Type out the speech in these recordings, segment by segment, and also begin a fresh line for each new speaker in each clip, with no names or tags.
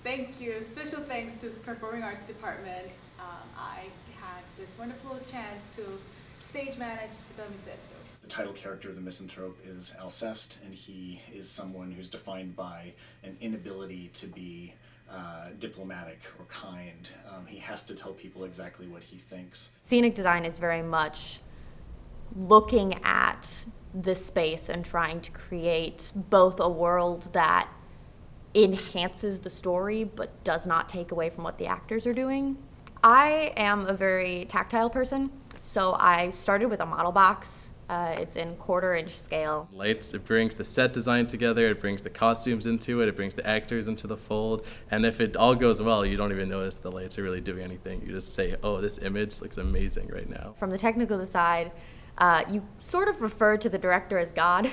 Thank you. Special thanks to the Performing Arts Department. I had this wonderful chance to stage manage the Misanthrope.
The title character of the Misanthrope is Alceste, and he is someone who's defined by an inability to be diplomatic or kind. He has to tell people exactly what he thinks.
Scenic design is very much looking at the space and trying to create both a world that enhances the story but does not take away from what the actors are doing. I am a very tactile person, so I started with a model box. It's in 1/4-inch scale.
Lights, it brings the set design together, it brings the costumes into it, it brings the actors into the fold, and if it all goes well, you don't even notice the lights are really doing anything. You just say, oh, this image looks amazing right now.
From the technical side, you sort of refer to the director as God.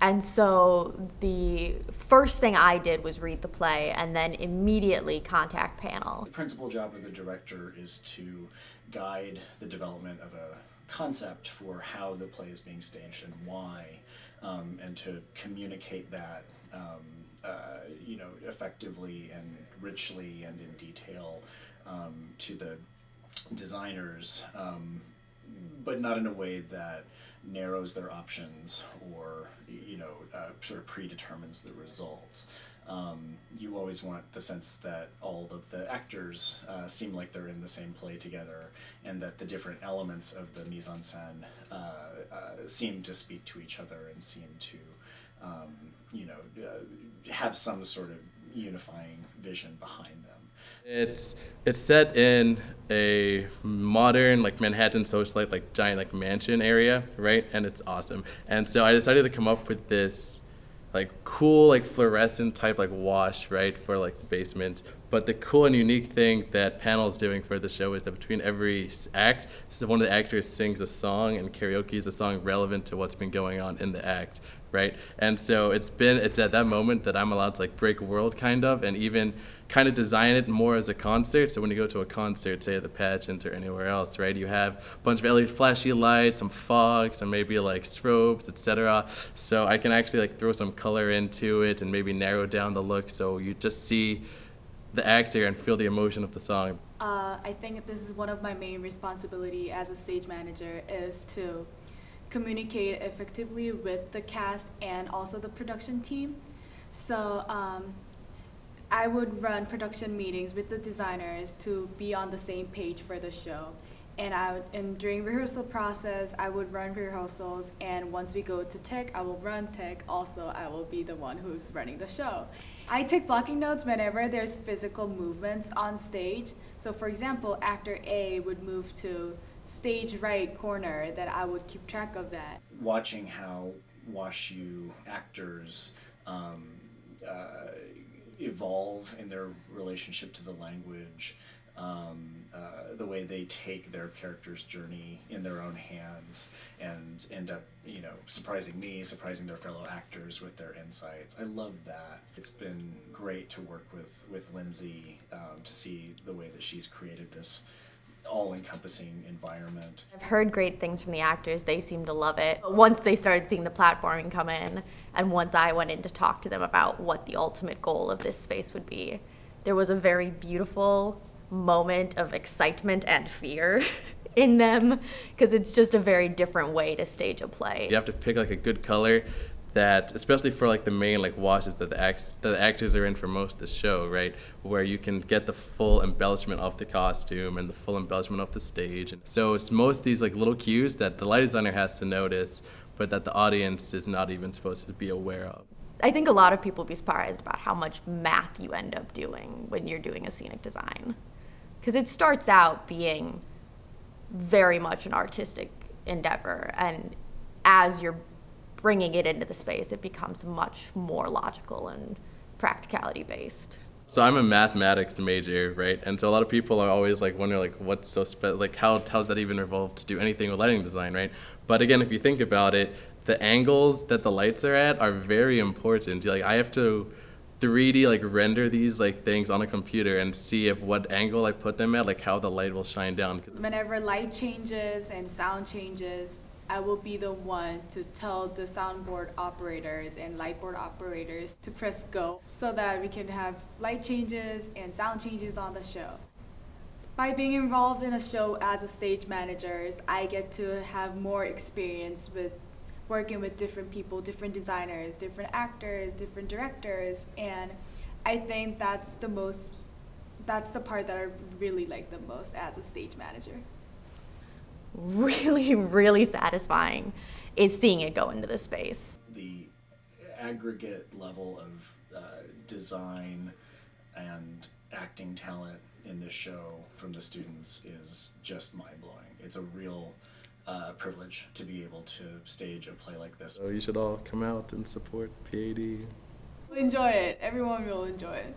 And so the first thing I did was read the play and then immediately contact panel.
The principal job of the director is to guide the development of a concept for how the play is being staged and why, and to communicate that effectively and richly and in detail to the designers, but not in a way that narrows their options or sort of predetermines the results. You always want the sense that all of the actors seem like they're in the same play together, and that the different elements of the mise-en-scène seem to speak to each other and seem to have some sort of unifying vision behind them.
It's set in a modern Manhattan socialite giant mansion area, right? And it's awesome. And so I decided to come up with this cool fluorescent type wash, right, for the basement. But the cool and unique thing that Panel's doing for the show is that between every act, one of the actors sings a song and karaoke's a song relevant to what's been going on in the act, right? And so it's at that moment that I'm allowed to break world kind of, and even kind of design it more as a concert. So when you go to a concert, say at the pageant or anywhere else, right, you have a bunch of LED flashy lights, some fog, some maybe strobes, etc. So I can actually throw some color into it and maybe narrow down the look so you just see the actor and feel the emotion of the song.
I think this is one of my main responsibility as a stage manager, is to communicate effectively with the cast and also the production team. So I would run production meetings with the designers to be on the same page for the show. And during rehearsal process, I would run rehearsals, and once we go to tech, I will run tech. Also, I will be the one who's running the show. I take blocking notes whenever there's physical movements on stage. So for example, actor A would move to stage right corner, that I would keep track of that.
Watching how WashU actors evolve in their relationship to the language, the way they take their character's journey in their own hands and end up, surprising me, surprising their fellow actors with their insights. I love that. It's been great to work with Lindsay, to see the way that she's created this all-encompassing environment.
I've heard great things from the actors. They seem to love it. Once they started seeing the platforming come in, and once I went in to talk to them about what the ultimate goal of this space would be, there was a very beautiful moment of excitement and fear in them, because it's just a very different way to stage a play.
You have to pick a good color that, especially for the main washes that the actors are in for most of the show, right, where you can get the full embellishment of the costume and the full embellishment of the stage. And so it's most of these little cues that the light designer has to notice, but that the audience is not even supposed to be aware of.
I think a lot of people will be surprised about how much math you end up doing when you're doing a scenic design, because it starts out being very much an artistic endeavor, and as you're bringing it into the space, it becomes much more logical and practicality based.
So I'm a mathematics major, right? And so a lot of people are always wondering what's so how's that even evolved to do anything with lighting design, right? But again, if you think about it, the angles that the lights are at are very important. I have to 3D render these things on a computer and see if what angle I put them at, how the light will shine down.
Whenever light changes and sound changes, I will be the one to tell the soundboard operators and lightboard operators to press go so that we can have light changes and sound changes on the show. By being involved in a show as a stage manager, I get to have more experience with working with different people, different designers, different actors, different directors, and I think that's the part that I really like the most as a stage manager.
Really, really satisfying is seeing it go into the space.
The aggregate level of design and acting talent in this show from the students is just mind-blowing. It's a real privilege to be able to stage a play like this.
So you should all come out and support PAD.
Enjoy it. Everyone will enjoy it.